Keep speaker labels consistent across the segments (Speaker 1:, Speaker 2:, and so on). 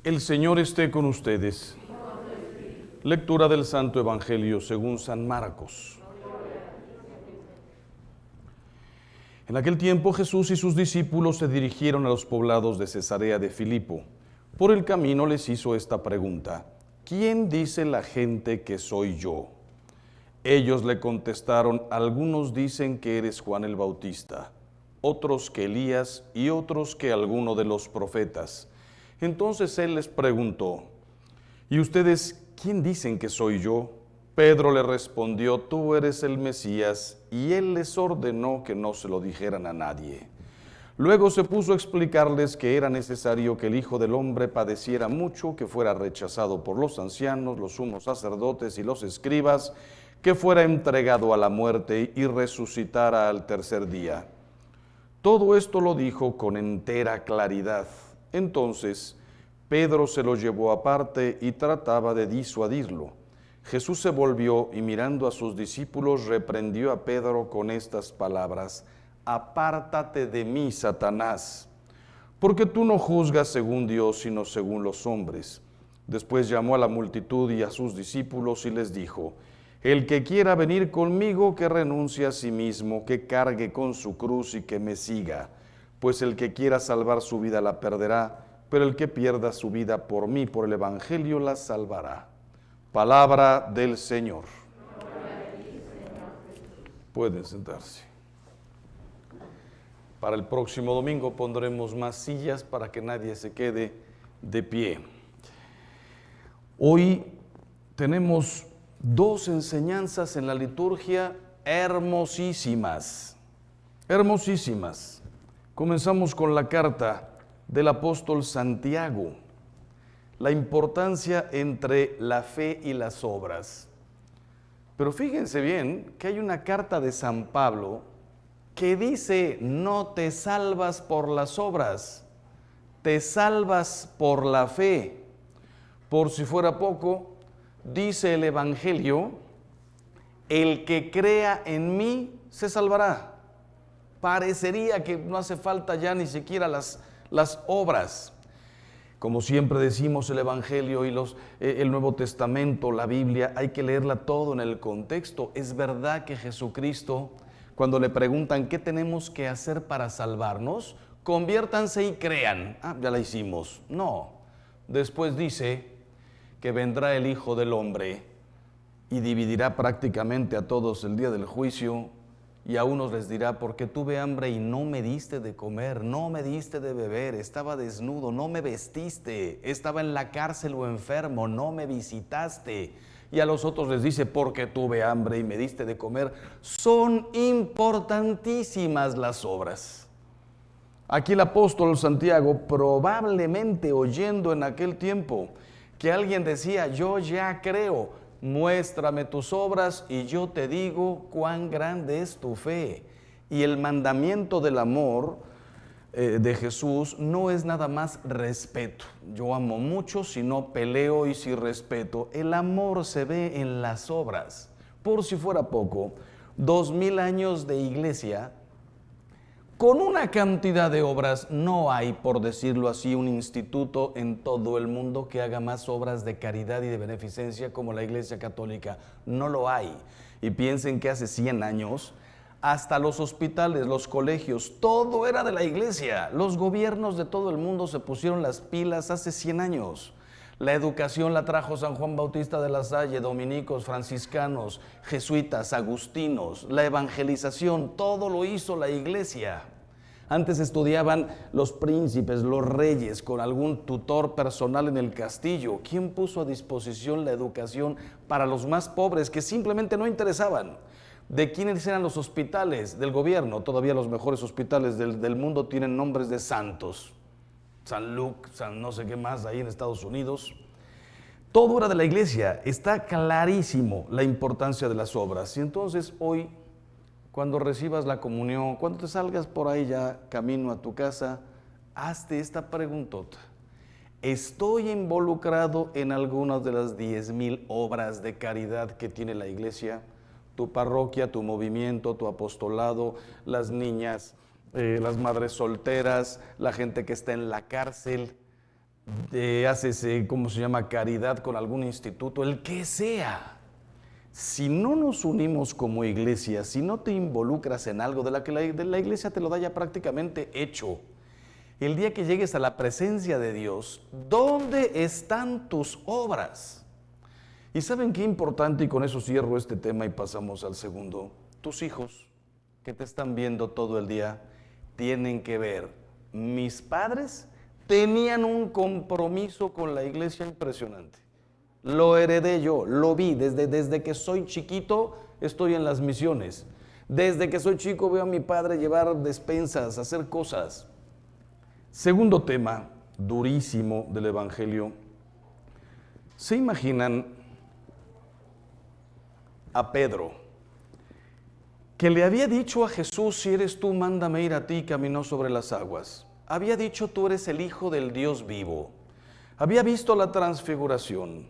Speaker 1: El Señor esté con ustedes. Lectura del Santo Evangelio según San Marcos. En aquel tiempo Jesús y sus discípulos se dirigieron a los poblados de Cesarea de Filipo. Por el camino les hizo esta pregunta: ¿quién dice la gente que soy yo? Ellos le contestaron: algunos dicen que eres Juan el Bautista, otros que Elías y otros que alguno de los profetas. Entonces él les preguntó: ¿y ustedes quién dicen que soy yo? Pedro le respondió: tú eres el Mesías, y él les ordenó que no se lo dijeran a nadie. Luego se puso a explicarles que era necesario que el Hijo del Hombre padeciera mucho, que fuera rechazado por los ancianos, los sumos sacerdotes y los escribas, que fuera entregado a la muerte y resucitara al tercer día. Todo esto lo dijo con entera claridad. Entonces Pedro se lo llevó aparte y trataba de disuadirlo. Jesús se volvió y mirando a sus discípulos reprendió a Pedro con estas palabras: apártate de mí, Satanás, porque tú no juzgas según Dios, sino según los hombres. Después llamó a la multitud y a sus discípulos y les dijo: el que quiera venir conmigo, que renuncie a sí mismo, que cargue con su cruz y que me siga. Pues el que quiera salvar su vida la perderá, pero el que pierda su vida por mí, por el Evangelio, la salvará. Palabra del Señor. Pueden sentarse. Para el próximo domingo pondremos más sillas para que nadie se quede de pie. Hoy tenemos dos enseñanzas en la liturgia hermosísimas, hermosísimas. Comenzamos con la carta del apóstol Santiago, la importancia entre la fe y las obras. Pero fíjense bien que hay una carta de San Pablo que dice: no te salvas por las obras, te salvas por la fe. Por si fuera poco, dice el Evangelio: el que crea en mí se salvará. Parecería que no hace falta ya ni siquiera las obras. Como siempre decimos, el Evangelio y el Nuevo Testamento, la Biblia, hay que leerla todo en el contexto. Es verdad que Jesucristo, cuando le preguntan qué tenemos que hacer para salvarnos, conviértanse y crean. Ya la hicimos. No. Después dice que vendrá el Hijo del Hombre y dividirá prácticamente a todos el día del juicio, y a unos les dirá: porque tuve hambre y no me diste de comer, no me diste de beber, estaba desnudo, no me vestiste, estaba en la cárcel o enfermo, no me visitaste. Y a los otros les dice: porque tuve hambre y me diste de comer. Son importantísimas las obras. Aquí el apóstol Santiago, probablemente oyendo en aquel tiempo que alguien decía: yo ya creo, muéstrame tus obras y yo te digo cuán grande es tu fe. Y el mandamiento del amor de Jesús no es nada más respeto. Yo amo mucho si no peleo y si respeto. El amor se ve en las obras. Por si fuera poco, 2000 años de iglesia, con una cantidad de obras. No hay, por decirlo así, un instituto en todo el mundo que haga más obras de caridad y de beneficencia como la Iglesia Católica. No lo hay. Y piensen que hace 100 años, hasta los hospitales, los colegios, todo era de la Iglesia. Los gobiernos de todo el mundo se pusieron las pilas hace 100 años. La educación la trajo San Juan Bautista de la Salle, dominicos, franciscanos, jesuitas, agustinos. La evangelización, todo lo hizo la Iglesia. Antes estudiaban los príncipes, los reyes, con algún tutor personal en el castillo. ¿Quién puso a disposición la educación para los más pobres que simplemente no interesaban? ¿De quiénes eran los hospitales? Del gobierno. Todavía los mejores hospitales del mundo tienen nombres de santos. San Luke, San no sé qué más, ahí en Estados Unidos. Todo era de la Iglesia. Está clarísimo la importancia de las obras. Y entonces hoy, cuando recibas la comunión, cuando te salgas por ahí ya camino a tu casa, hazte esta preguntota: ¿estoy involucrado en algunas de las 10,000 obras de caridad que tiene la Iglesia? Tu parroquia, tu movimiento, tu apostolado, las niñas, las madres solteras, la gente que está en la cárcel. haces, ¿cómo se llama?, caridad con algún instituto, el que sea. Si no nos unimos como iglesia, si no te involucras en algo de la iglesia te lo da ya prácticamente hecho. El día que llegues a la presencia de Dios, ¿dónde están tus obras? Y ¿saben qué importante? Y con eso cierro este tema y pasamos al segundo. Tus hijos que te están viendo todo el día tienen que ver. Mis padres tenían un compromiso con la iglesia impresionante. Lo heredé yo, lo vi, desde que soy chiquito estoy en las misiones. Desde que soy chico veo a mi padre llevar despensas, hacer cosas. Segundo tema, durísimo del Evangelio. ¿Se imaginan a Pedro, que le había dicho a Jesús, si eres tú, mándame ir a ti, caminó sobre las aguas? Había dicho, tú eres el Hijo del Dios vivo. Había visto la transfiguración.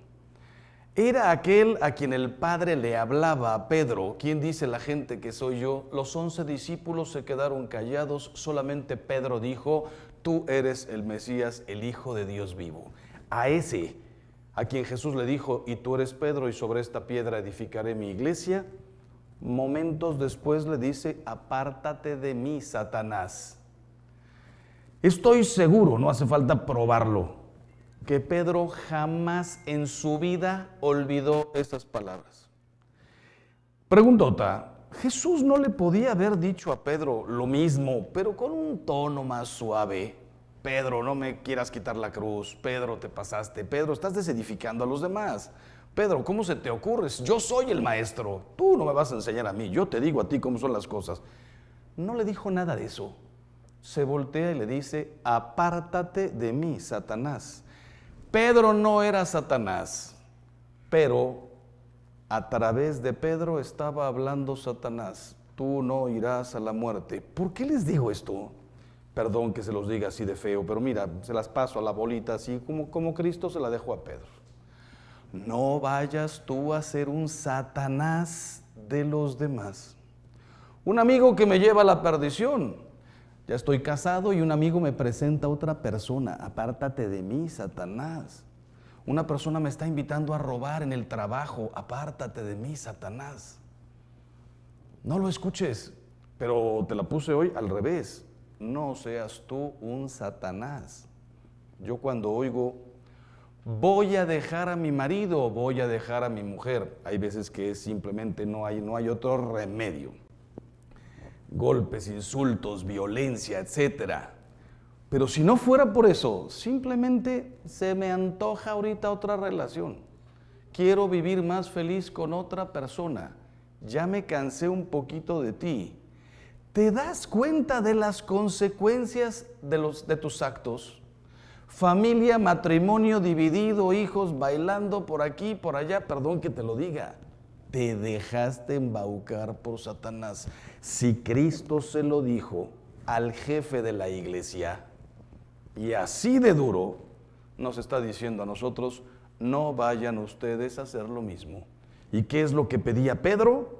Speaker 1: Era aquel a quien el Padre le hablaba a Pedro. ¿Quién dice la gente que soy yo? Los 11 discípulos se quedaron callados, solamente Pedro dijo, tú eres el Mesías, el Hijo de Dios vivo. A ese, a quien Jesús le dijo, y tú eres Pedro, y sobre esta piedra edificaré mi iglesia, momentos después le dice, apártate de mí, Satanás. Estoy seguro, no hace falta probarlo, que Pedro jamás en su vida olvidó estas palabras. Preguntota, Jesús no le podía haber dicho a Pedro lo mismo, pero con un tono más suave. Pedro, no me quieras quitar la cruz. Pedro, te pasaste. Pedro, estás desedificando a los demás. Pedro, ¿cómo se te ocurre? Yo soy el maestro. Tú no me vas a enseñar a mí. Yo te digo a ti cómo son las cosas. No le dijo nada de eso. Se voltea y le dice, apártate de mí, Satanás. Pedro no era Satanás, pero a través de Pedro estaba hablando Satanás. Tú no irás a la muerte. ¿Por qué les digo esto? Perdón que se los diga así de feo, pero mira, se las paso a la bolita así como Cristo se la dejó a Pedro. No vayas tú a ser un Satanás de los demás. Un amigo que me lleva a la perdición. Ya estoy casado y un amigo me presenta a otra persona. Apártate de mí, Satanás. Una persona me está invitando a robar en el trabajo. Apártate de mí, Satanás. No lo escuches, pero te la puse hoy al revés. No seas tú un Satanás. Yo cuando oigo, voy a dejar a mi marido, voy a dejar a mi mujer, hay veces que simplemente no hay otro remedio. Golpes, insultos, violencia, etcétera. Pero si no fuera por eso, simplemente se me antoja ahorita otra relación. Quiero vivir más feliz con otra persona. Ya me cansé un poquito de ti. ¿Te das cuenta de las consecuencias de tus actos? Familia, matrimonio dividido, hijos bailando por aquí, por allá, perdón que te lo diga. Te dejaste embaucar por Satanás. Si Cristo se lo dijo al jefe de la iglesia, y así de duro, nos está diciendo a nosotros, no vayan ustedes a hacer lo mismo. ¿Y qué es lo que pedía Pedro?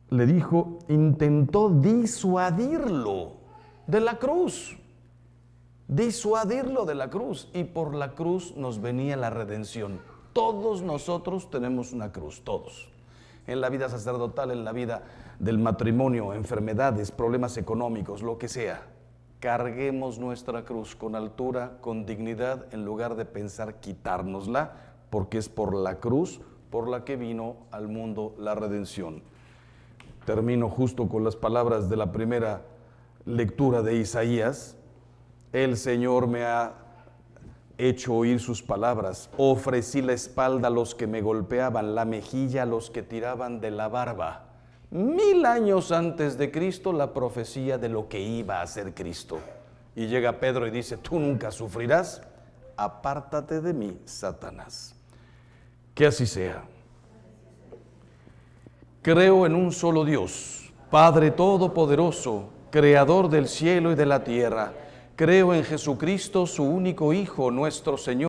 Speaker 1: Le dijo, intentó disuadirlo de la cruz. Disuadirlo de la cruz. Y por la cruz nos venía la redención. Todos nosotros tenemos una cruz, todos. En la vida sacerdotal, en la vida del matrimonio, enfermedades, problemas económicos, lo que sea. Carguemos nuestra cruz con altura, con dignidad, en lugar de pensar quitárnosla, porque es por la cruz por la que vino al mundo la redención. Termino justo con las palabras de la primera lectura de Isaías. El Señor me ha hecho oír sus palabras. Ofrecí la espalda a los que me golpeaban, la mejilla a los que tiraban de la barba. 1000 años antes de Cristo, la profecía de lo que iba a hacer Cristo. Y llega Pedro y dice, tú nunca sufrirás. Apártate de mí, Satanás. Que así sea. Creo en un solo Dios, Padre Todopoderoso, Creador del cielo y de la tierra. Creo en Jesucristo, su único Hijo, nuestro Señor.